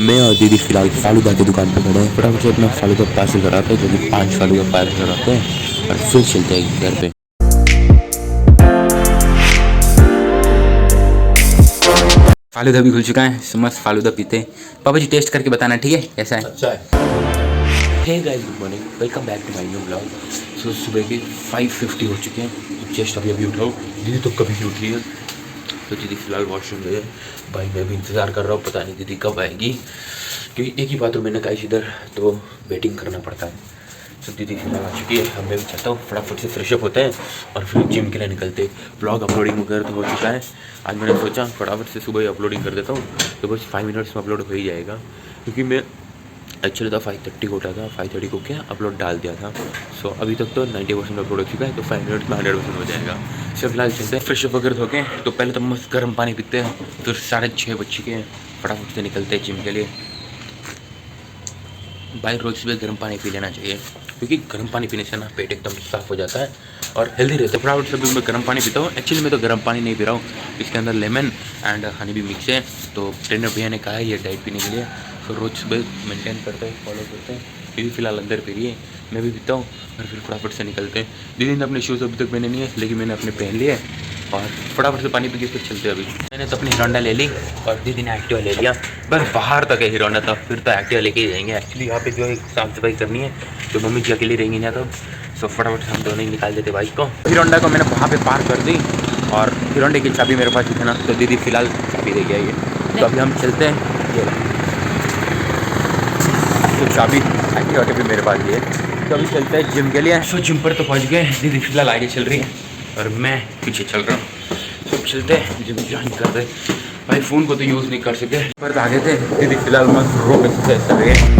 मैं और दीदी फिलहाल फालूदा की दुकान पे खड़े हैं। फटाफट से अपना फालूदा पार्सल कराते हैं, क्योंकि 5 फालूदा पार्सल कराते हैं और फिर चलते हैं घर पे। फालूदा भी खुल चुका है, मस्त फालूदा पीते हैं। पापा जी टेस्ट करके बताना, ठीक है कैसा है? अच्छा है। Hey guys, good morning, welcome back to my new blog. So सुबह के 5:50 हो चुके हैं, जस्ट अभी उठाओ। दीदी तो कभी भी उठी है, तो दीदी फिलहाल वॉशरूम गए। भाई मैं भी इंतज़ार कर रहा हूँ, पता नहीं दीदी कब आएगी, क्योंकि एक ही बाथरूम में ना गाइस इधर, तो वेटिंग करना पड़ता है। तो दीदी फिलहाल आ चुकी है, अब मैं भी चाहता हूँ फटाफट से फ्रेशअप होते हैं और फिर जिम के लिए निकलते। ब्लॉग अपलोडिंग वगैरह तो हो चुका है। आज मैंने सोचा फटाफट से सुबह ही अपलोडिंग कर देता हूँ, तो बस 5 मिनट्स में अपलोड हो ही जाएगा, क्योंकि मैं एक्चुअली तो 5:30 को उठा था, 5:30 को क्या अपलोड डाल दिया था। सो अभी तक तो 90% अपलोड हो चुका है, तो 5 मिनट्स में 100% हो जाएगा। सो फिलहाल चलते हैं, फ्रेशअप वगैरह धोके, तो पहले तो मस्त गर्म पानी पीते हैं, फिर 6:30 बज चुके हैं, फटाफट से निकलते हैं जिम के लिए। भाई रोज़ सुबह गर्म पानी पी लेना चाहिए, क्योंकि गर्म पानी पीने से ना पेट एकदम साफ़ हो जाता है और हेल्दी रहता है। फटाफट से भी मैं गर्म पानी पीता हूँ। एक्चुअली मैं तो गर्म पानी नहीं पी रहा हूँ, इसके अंदर लेमन एंड हनी भी मिक्स है, तो ट्रेनर भैया ने कहा है ये डाइट पीने के लिए, तो रोज़ सुबह मेंटेन करते हैं, फॉलो करते हैं। दीदी फिलहाल अंदर पी रही है, मैं भी पीता हूँ और फिर फटाफट से निकलते हैं। दीदी ने अपने शूज़ अभी तक पहने नहीं है, लेकिन मैंने अपने पहन लिए और फटाफट से पानी पी के फिर चलते हैं। अभी मैंने तो अपनी हीरोंडा ले ली और दीदी ने एक्टिवा ले लिया, बस बाहर तक है हीरोंडा, तब फिर तो एक्टिवा लेके ही जाएंगे। एक्चुअली यहाँ पे जो है साफ़ सफाई करनी है, तो मम्मी जी अकेली रहेंगी ना, तो सो फटाफट से हम दोनों ही निकाल देते बाइक को। हीरोंडा को मैंने वहाँ पे पार्क कर दी और हीरोंडे की चाबी मेरे पास ही थी ना, तो दीदी फिलहाल चाबी दे गया ये। तो अभी हम चलते हैं, ये तो चाबी एक्टिवा के भी मेरे पास ये है। तो अभी चलते हैं जिम के लिए। सो जिम पर तो पहुँच गए, दीदी फिलहाल आगे चल रही है और मैं पीछे चल रहा हूँ। तो चलते हैं जिम ज्वाइन करते। भाई फ़ोन को तो यूज़ नहीं कर सके, पर आगे थे। दीदी फिलहाल मस्त रोप एक्सरसाइज कर रही है।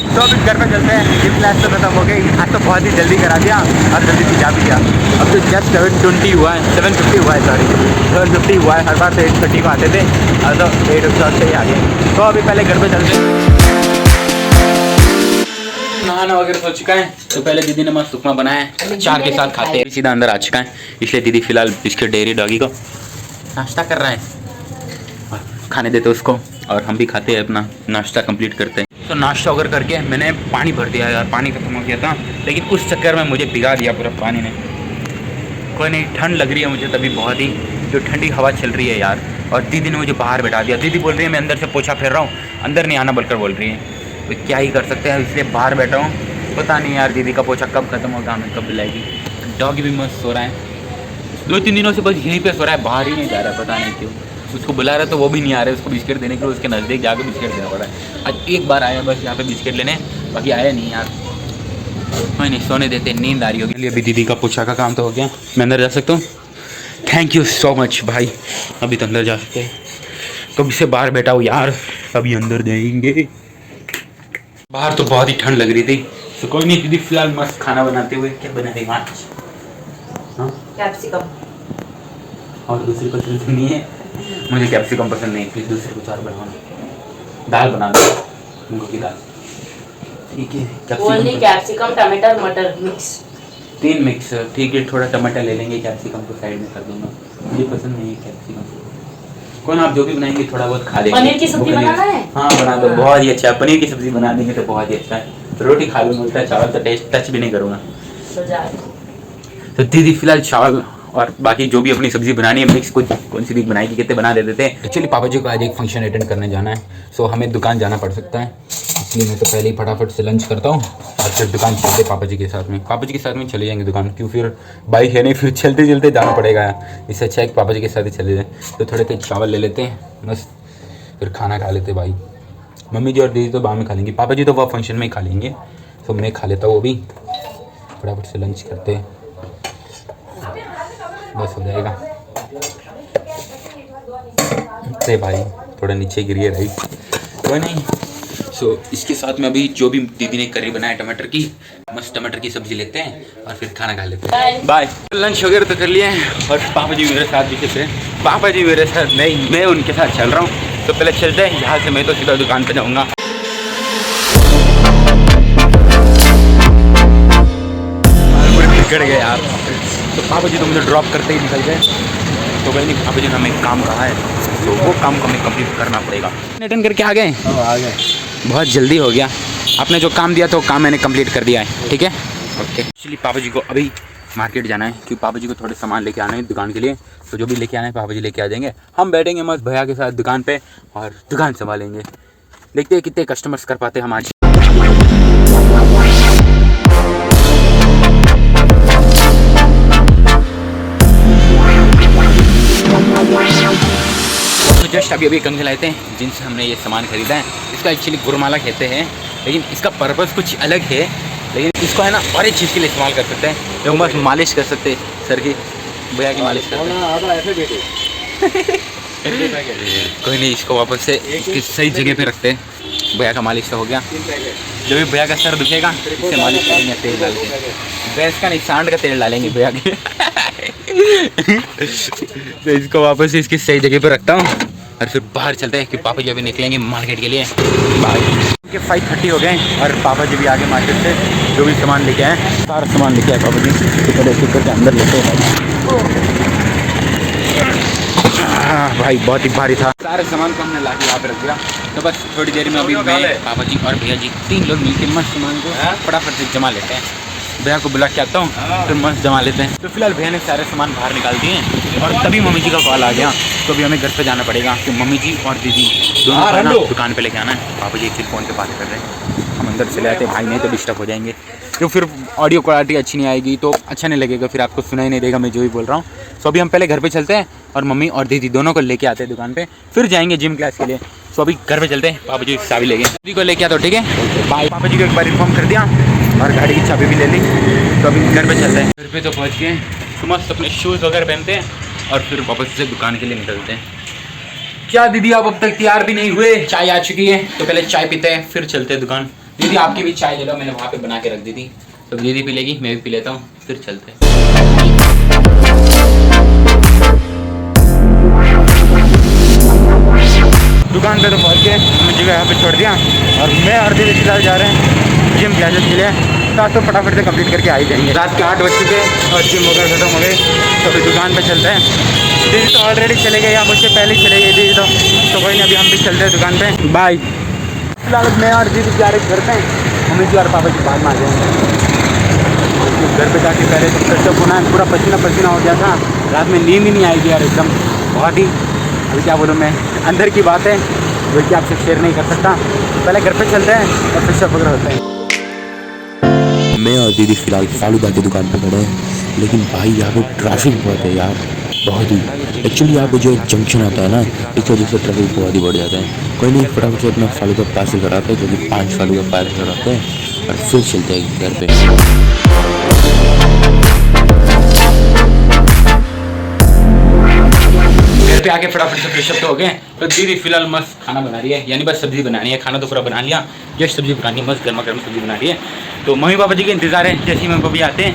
तो अभी घर पे चलते हैं, जिम क्लास तो खत्म हो गई, आज तो बहुत ही जल्दी करा दिया और जल्दी से जा भी दिया। अब तो जस्ट 7:20 हुआ है, 7:50 हुआ है, सॉरी 7:50 हुआ है। हर बार तो 8:30 को आते थे, अब तो 8:00 से ही आ गए। तो अभी पहले घर पे चलते हैं। नहाना वगैरह हो चुका है, तो पहले दीदी ने मस्त उपमा बनाया है, चार के साथ खाते हैं। सीधा अंदर आ चुका है, इसलिए दीदी फिलहाल बिस्किट डेयरी डॉगी को नाश्ता कर रहा है, खाने देते उसको और हम भी खाते हैं, अपना नाश्ता कंप्लीट करते हैं। तो नाश्ता वगैरह करके मैंने पानी भर दिया यार, पानी खत्म हो गया था, लेकिन उस चक्कर में मुझे भिगा दिया पूरा पानी ने। कोई नहीं, ठंड लग रही है मुझे तभी बहुत ही, जो ठंडी हवा चल रही है यार, और दीदी ने मुझे बाहर बैठा दिया। दीदी बोल रही है मैं अंदर से पोछा फेर रहा हूँ, अंदर नहीं आना बोलकर बोल रही है, तो क्या ही कर सकते हैं, इसलिए बाहर बैठा हूँ। पता नहीं यार दीदी का पोछा कब खत्म होगा, हमें कब बुलाएगी। डॉगी भी मस्त सो रहा है, 2-3 दिनों से बस यहीं पे सो रहा है, बाहर ही नहीं जा रहा है, पता नहीं क्यों। उसको बुला रहा है तो वो भी नहीं आ रहा है, उसको बिस्किट देने के लिए उसके नज़दीक जाकर बिस्किट देना पड़ा है। आज एक बार आया बस यहाँ पे बिस्किट लेने, बाकी आया नहीं यार। कोई नहीं, सोने देते, नींद आ रही होगी। अभी दीदी का पोछा का काम तो हो गया, मैं अंदर जा सकता हूँ? थैंक यू सो मच भाई, अभी तो अंदर जा सकते हैं। कब से बाहर बैठा हूँ यार, अभी अंदर जाएंगे। बाहर तो बहुत ही ठंड लग रही थी, तो कोई नहीं, दीदी फिलहाल मस्त खाना बनाते हुए। क्या बना रही आज? हाँ कैप्सिकम और दूसरी कुछ नहीं है, मुझे कैप्सिकम पसंद नहीं, फिर दूसरे कुछ और बनाना। दाल बना दो, मूंगों की दाल, ठीक है। कैप्सिकम टमाटर मटर मिक्स, 3 मिक्स, ठीक है। थोड़ा टमाटर ले लेंगे, कैप्सिकम को साइड में कर दूंगा, मुझे पसंद नहीं है कैप्सिकम। कौन आप जो भी बनाएंगे थोड़ा बहुत खा लेंगे। पनीर की सब्जी बनाना है? हाँ बना दो, बहुत ही अच्छा है। पनीर की सब्जी बना देंगे तो बहुत ही अच्छा है, रोटी खा लूँ मिलता है, चावल तो टेस्ट टच भी नहीं करूँगा। तो दीदी फिलहाल चावल और बाकी जो भी अपनी सब्जी बनानी है मिक्स, कुछ कौन सी भी बनाएगी, कितने बना देते थे। एक्चुअली पापा जी को आज एक फंक्शन अटेंड करने जाना है, सो हमें दुकान जाना पड़ सकता है, इसलिए मैं तो पहले ही फटाफट से लंच करता हूँ और फिर दुकान चलते पापा जी के साथ में। पापा जी के साथ में चले जाएंगे दुकान, क्यों फिर बाइक है नहीं, फिर चलते चलते जाना पड़ेगा, इससे अच्छा है कि पापा जी के साथ ही चले जाएँ। तो थोड़े से चावल ले लेते हैं बस, फिर खाना खा लेते भाई। मम्मी जी और दीदी तो बाद में खा लेंगी, पापा जी तो वह फंक्शन में ही खा लेंगे, तो मैं खा लेता हूँ वो भी। फटाफट से लंच करते हैं, बस हो जाएगा। अरे भाई थोड़ा नीचे गिरिए रही, कोई नहीं। सो इसके साथ में अभी जो भी दीदी ने करी बनाया टमाटर की, मस्त टमाटर की सब्जी लेते हैं और फिर खाना खा लेते हैं। बाय। लंच वगैरह तो कर लिए हैं और पापा जी मेरे साथ भी चल रहे हैं। पापा जी मेरे साथ नहीं, मैं उनके साथ चल रहा हूँ। तो पहले चलते हैं यहाँ से, मैं तो सीधा दुकान पे जाऊँगा। बिगड़ गए यार। तो पापा जी तो मुझे ड्रॉप करते ही निकल गए। तो कोई नहीं, पापा जी ने हमें काम कहा है तो वो काम को हमें कंप्लीट करना पड़ेगा। अटेंड करके आ गए? आ गए। बहुत जल्दी हो गया। आपने जो काम दिया तो काम मैंने कंप्लीट कर दिया है, ठीक है ओके। एक्चुअली पापा जी को अभी मार्केट जाना है क्योंकि पापा जी को थोड़े सामान लेके आना है दुकान के लिए। तो जो भी लेके आना है पापा जी लेके आ जाएंगे। हम बैठेंगे मस्त भैया के साथ दुकान पे और दुकान संभालेंगे। देखते हैं कितने कस्टमर्स कर पाते हैं हम आज। तो जस्ट अभी कंघे लाए थे जिनसे हमने ये सामान खरीदा है। इसका एक्चुअली गुरमाला कहते हैं, लेकिन इसका पर्पस कुछ अलग है। लेकिन इसको है ना और एक चीज़ के लिए इस्तेमाल कर सकते हैं। लोग बस मालिश कर सकते हैं, सर की भैया की मालिश करते हैं। कोई नहीं, इसको वापस से इसकी सही जगह पे रखते हैं। भैया का मालिश तो हो गया। जब भी भैया का सर दुखेगा इससे मालिश करेंगे तेल डाल के। भैंस का नहीं, सांड का तेल डालेंगे भैया के। तो इसको वापस से इसकी सही जगह पे रखता हूँ और फिर बाहर चलते हैं कि पापा जी अभी निकलेंगे मार्केट के लिए। के 5:30 हो गए और पापा जी भी आगे मार्केट से जो भी सामान लेके आए, सारा सामान लेके आए पापा जी। तो पहले इसको करके अंदर लेते हैं। भाई बहुत ही भारी था। सारे सामान को हमने लाके यहाँ पे रख दिया। तो बस थोड़ी देर में अभी मैं, पापा जी और भैया जी 3 लोग मिलकर मस्त सामान को फटाफट से जमा लेते हैं। भैया को बुला के आता हूँ फिर मस्त जमा लेते हैं। तो फिलहाल भैया ने सारे सामान बाहर निकाल दिए हैं और तभी मम्मी जी का कॉल आ गया। तो अभी हमें घर पे जाना पड़ेगा कि मम्मी जी और दीदी दोनों को दुकान पे लेके आना है। पापा जी फिर फ़ोन पे बात कर रहे हैं। हम अंदर चले आते हैं, भाई नहीं तो डिस्टर्ब हो जाएंगे। तो फिर ऑडियो क्वालिटी अच्छी नहीं आएगी तो अच्छा नहीं लगेगा, फिर आपको सुनाई नहीं देगा मैं जो भी बोल रहा हूँ। सो अभी हम पहले घर पे चलते हैं और मम्मी और दीदी दोनों को लेके आते हैं दुकान पे, फिर जाएंगे जिम क्लास के लिए। सो अभी घर पे चलते हैं, पापा जी चाबी ले गए, दीदी को लेके आता, ठीक है बाय। पापा जी को एक बार इन्फॉर्म कर दिया और गाड़ी की चाबी भी ले ली। तो अभी घर पे चलते हैं। घर पे तो पहुँच गए, मस्त अपने शूज़ वगैरह पहनते हैं और फिर वापस से दुकान के लिए निकलते हैं। क्या दीदी आप अब तक तैयार भी नहीं हुए? चाय आ चुकी है तो पहले चाय पीते हैं फिर चलते हैं दुकान। दीदी आपकी भी चाय ले लो, मैंने वहाँ पे बना के रख दी थी। तो दीदी पी लेगी, मैं भी पी लेता हूँ, फिर चलते हैं। दुकान पे तो पहुँच गए, मुझे यहाँ पे छोड़ दिया और मैं और दीदी फिलहाल जा रहे हैं जिम क्लासेस के लिए। रात तो फटाफट से कंप्लीट करके आ ही जाएंगे। रात के 8 बज चुके और जिम वगैरह खत्म हो गए। तो फिर दुकान पे चलते हैं। दीदी तो ऑलरेडी चले गए या मुझसे पहले ही चले गए दीदी तो कोई नहीं, अभी हम भी चलते हैं दुकान पे। बाय। फिलहाल मैं और दीदी जा रहे घर पे, मम्मी जी और पापा जी बाद में आ जाएंगे। घर पे जाके पहले तो फ्रेशअप होना है, पूरा पसीना पसीना हो गया था। रात में नींद ही नहीं आएगी यार एकदम, बहुत ही अभी क्या बोलूँ मैं, अंदर की बात है जो कि आपसे शेयर नहीं कर सकता। पहले घर पे चलते हैं और फ्रेशअप वगैरह होते हैं। मैं और दीदी फिलहाल फालूदा की दुकान पे खड़े हैं, लेकिन भाई यहाँ पे ट्रैफिक बहुत है यार, बहुत ही। एक्चुअली यहाँ पे जो एक जंक्शन आता है ना, इस वजह से ट्रैफिक बहुत ही बढ़ जाता है। कोई नहीं, फटाफट से अपना फालूदा पार्सल कराते हैं, क्योंकि 5 फालूदा पार्सल कराते हैं और फिर चलते हैं घर पे। घर पे आके फटाफट से फ्रेशअप तो हो गए। तो दीदी फिलहाल मस्त खाना बना रही है, यानी बस सब्जी बनानी है। खाना तो पूरा बना लिया, जस्ट सब्जी बनानी है, मस्त गर्मा गर्म सब्जी बना रही है। तो मम्मी पापा जी के इंतजार है, जैसे ही मम्मी पापा आते हैं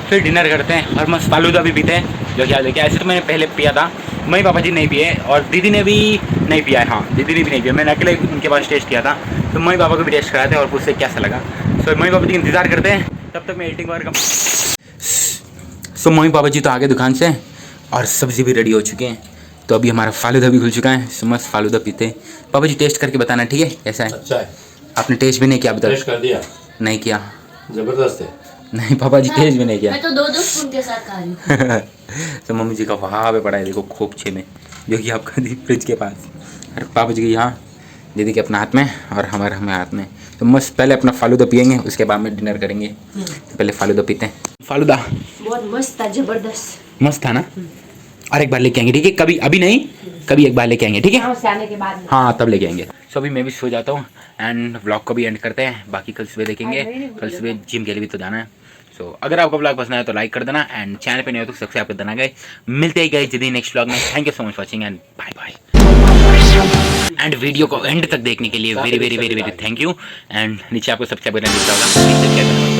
फिर डिनर करते हैं और मस्त फालूदा भी पीते हैं। जो क्या देखिए, ऐसे तो मैंने पहले पिया था, मम्मी पापा जी नहीं पिए और दीदी ने भी नहीं पिया है। हाँ, दीदी ने भी नहीं पिया, मैंने अकेले उनके पास टेस्ट किया था। तो मम्मी पापा को भी टेस्ट कराते हैं और उससे कैसा लगा। सो मम्मी पापा जी इंतजार करते हैं, तब तक मैं एडिटिंग वगैरह का। सो मम्मी पापा जी तो आगे दुकान से और सब्जी भी रेडी हो चुके हैं। तो अभी हमारा फालूदा भी खुल चुका है, सो मस्त फालूदा पीते हैं। पापा जी टेस्ट करके बताना, ठीक है कैसा है? अच्छा है। आपने टेस्ट भी नहीं किया? बता। टेस्ट कर दिया? नहीं किया। जबरदस्त है। नहीं पापा जी टेस्ट भी नहीं किया। मैं तो 2-2 स्पून के साथ खा रही हूँ। तो मम्मी जी का वहाँ पे पड़ा है देखो खोपचे में, जो कि आपका फ्रिज के पास, और पापा जी के यहाँ, दीदी के अपना हाथ में और हमारे हमें हाथ में। तो मस्त पहले अपना फालूदा पियेंगे, उसके बाद में डिनर करेंगे। तो पहले फालूदा पीते हैं। फालूदा बहुत मस्त था, जबरदस्त मस्त था ना? और एक बार लेके आएंगे, ठीक है? कभी अभी नहीं, कभी एक बार लेके आएंगे, ठीक है? आने के बाद हाँ तब लेके आएंगे। सो अभी मैं भी सो जाता हूँ एंड व्लॉग को भी एंड करते हैं। बाकी कल सुबह देखेंगे, कल सुबह जिम के लिए भी तो जाना है। सो अगर आपको व्लॉग पसंद आया तो लाइक कर देना एंड चैनल पे नहीं हो तो सब्सक्राइब कर देना। गाइस मिलते ही गए जल्दी नेक्स्ट व्लॉग में। Thank you so much watching and bye bye. And video को एंड तक देखने के लिए very very very very thank you. And नीचे आपको सब्सक्राइब करना दिखता होगा,